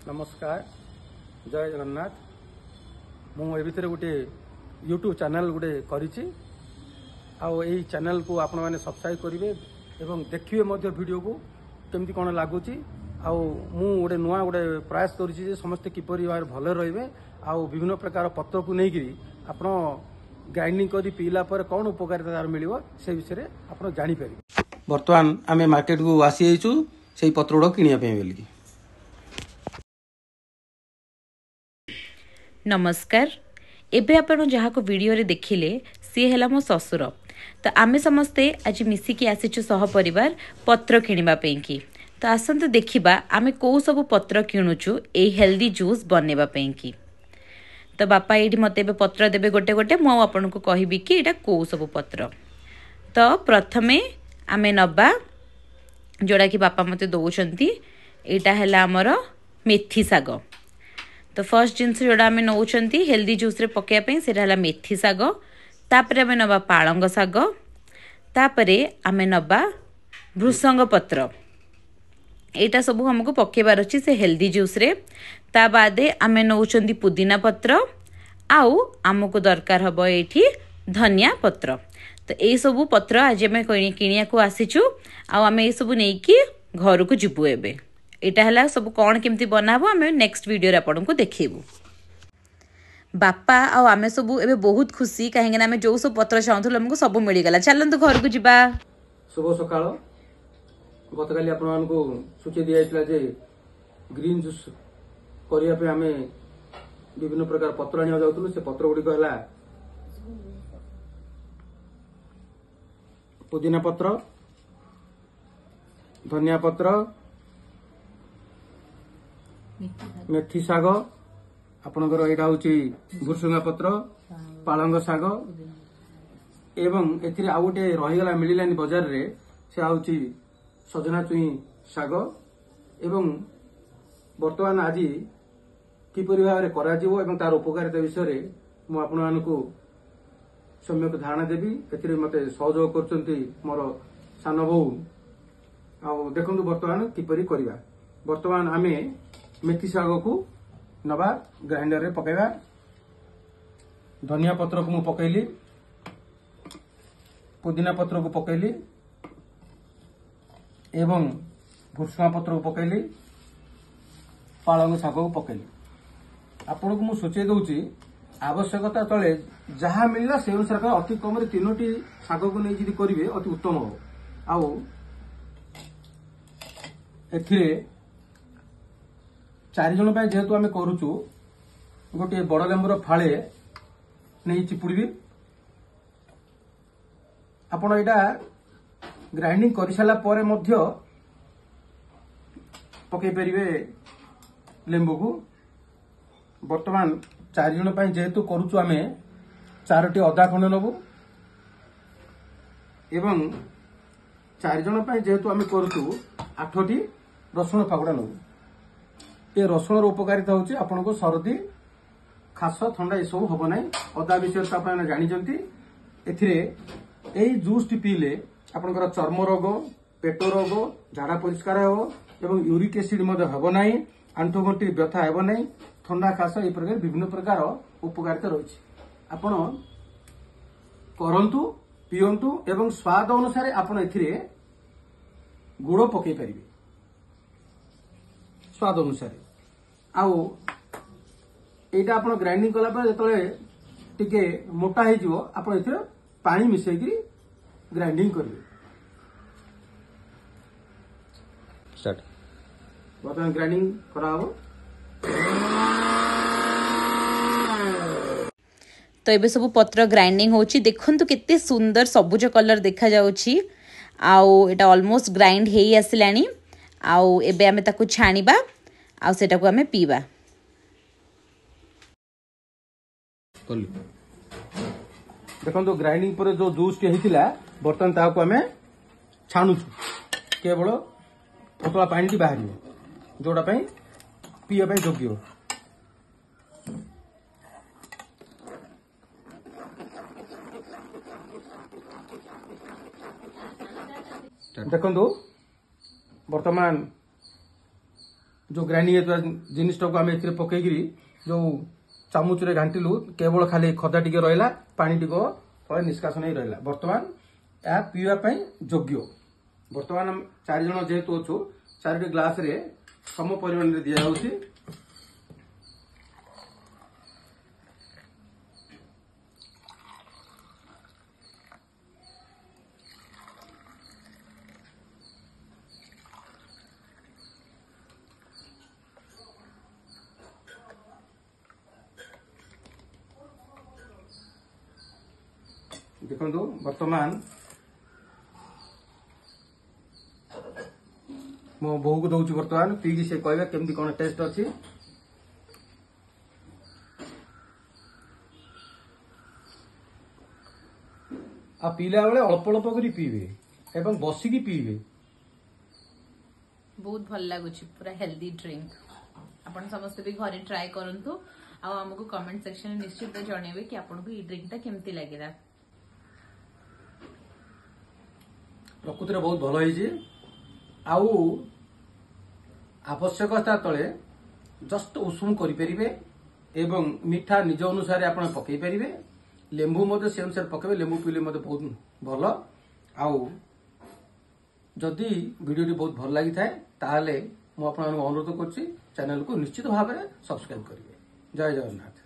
नमस्कार जय जगन्नाथ मुझे गोटे यूट्यूब चैनल गोटे करी चैनल को आपण मैंने सब्सक्राइब करेंगे एवं देखिए वीडियो को केमती कौन लगुच गोटे नुआ गोटे प्रयास करुँचे समस्ते किपरि भाव भल रे विभिन्न प्रकार पत्र को लेकिन आप ग्राइंडिंग कर पीला पर कौन उपकारिता तार मिल से विषय में आप जापर। बर्तमान आम मार्केट को आसी से पत्र गुड़ा किणापी बोलिकी। नमस्कार एबे आपण जहाँ को वीडियो रे देखिले सी है मो ससुर। तो आमे समस्ते आज मिसिकी आसीचु सह परिवार पत्र किणवा की। तो आसंतु देखिबा आमे को सब पत्र किणुचु ए हेल्दी जूस बनेबा की। तो बापा ये मते पत्र देबे गोटे गोटे मु आपन को कहबी कि एटा को सब पत्र। तो प्रथमे आमे नबा जोड़ा कि बापा मते दौरान एटा हैला हमर मेथी साग। तो फर्स्ट जिनस जोड़ा आम नौ हेल्दी जूस रे पकाइबा से मेथी साग तापर आम नवा पालंग साग तापर आम नवा भृसंग पत्र एटा सब हमको पकेबार अच्छी से हेल्दी जूस रे। ता बादे आम नौ पुदीना पत्र आउ आमको दरकार हम ये धनिया पत्र। तो यही सब पत्र आज आम किणिया को आसीचु आम ये सब नहीं कि घर को जीवु एबे एटा हला सब कौन केमती बनाबो आम नेक्स्ट वीडियो आपन को देखेबू। बापा आमे सब एबे बहुत खुशी कहीं आम जो सब पत्र चाहूल आमको सब मिलगला। चलतु घर को जीवा। शुभ सकाळ गतकाली आपण को सूची दिया जे ग्रीन जूस करिया पे आमे विभिन्न प्रकार पत्र आनिया जाउतलु। से पत्र गुडी कहला पुदीना पत्र धनिया पत्र मेथी साग आपणकर यहाँ हूँ भृसंगा पत्र पालंग साग एवं एथिरे आउ गोटे रहीगला मिलानी बजार रे से हूँ सजना चुई साग एवं वर्तमान आज किपरि भाव में तार उपकारिता विषय में आपको सम्यक धारणा देवी। एथिरे मते सहयोग करचंती मोर सान बो आ देखंतु वर्तमान किपरि करिवा। वर्तमान आमे मेथी साग को नवा ग्राइंडर रे पकेबा। धनिया पत्र को मु पकेली पुदीना पत्र को पकेली एवं भृसंगा पत्र को पकेली पालंग साग को पकेली। आपन को मु सोचे दउची आवश्यकता तले जहाँ मिलला से अनुसार अति कम रे तीनोटी साग को नहीं जदि करिवे अति उत्तम हो। आउ एथिरे 4 जन जेहेतु आम करुचु गोटे बड़ लेंबुर फाड़े नहीं चिपुड़ी आपण यहाँ ग्राइंडिंग कर सारा पर पकई पारे लेंबू को। वर्तमान 4 जन जेहेतु करुचु आम 4टी अदा खंड नबू एवं 4 जन जेहेतु आम करुचु 8टी रसुण फागुड़ा नबू। ये रसुण उपकारिता हूँ आपन को सर्दी खास थंडा ये सब हम ना। अदा विषय तो आप जानी ए जूस टी पीले आपनकर चर्म रोग पेट रोग झाड़ा परिष्कार हो एवं यूरिक एसिड हम ना आंठुगंठी व्यथा हेब ना थंडा खास ये प्रकार विभिन्न प्रकार उपकारिता रही। आपण करंतु पियंतु एवं स्वाद अनुसार आपण एथिरे गुड़ पकई पारे स्वाद अनुसार। आउ एटा आपण ग्राइंडिंग कला पर जतले टिके मोटा हे जिवो आपण एथिरे पानी मिसै कि ग्राइंडिंग करिवे। स्टार्ट वर्तमान ग्राइंडिंग करा हो। तो ये सब पत्र ग्राइंडिंग होची देखंतु केते सुंदर सबुज कलर देखा जाउची। आउ एटा ऑलमोस्ट ग्राइंड हेई आसिलानी। आउ एबे आमे ताकू छाणीबा आउ सेटा को आमे पीबा। देखो ग्राइंडिंग पर जो जूस टी हेतिला बर्तन ताको आमे छाणुछु केवल पतला पानी टी बाहर जोड़ा पई पीया पई जोग्य। देखो वर्तमान जो ग्राइंडिंग जिनिस आम ए पकईकि जो चामुच रे घांटिलु केवल खाली खदा टिके रहा पानी टिक फल निष्कासन ही रहा। बर्तमान यह पीवा योग्य। बर्तमान 4 जन जेहेतु अच्छु 4 ग्लास रे सम परिमाण में दि जाउछि। देखो बर्तमान मो बोहू को दौर बर्तमान पीकी से कह केमती कौन टेस्ट अच्छी। आ पीला बेले अल्प अल्प कर पीबे एवं बसिकी पीबे। बहुत भल लगुच पूरा हेल्दी ड्रिंक। आपण समस्त भी घरे ट्राई करंतु आ हमको कमेंट सेक्शन में निश्चित जणेबे कि आपन को ई ड्रिंक ता केमती लागिला। प्रकृति में बहुत भल होइछि। आउ आवश्यकता तले जस्ट उषुम करें एवं मीठा निज अनुसार आप पकई पारे। लेंबू मध्य से अनुसार पकेबे। लेंबू पीले बहुत भल। आउ जदि वीडियो बहुत भल लगी थाए ताहले मु आपन अनुरोध करछि चैनल को निश्चित भाव में सब्सक्राइब करेंगे। जय जगन्नाथ।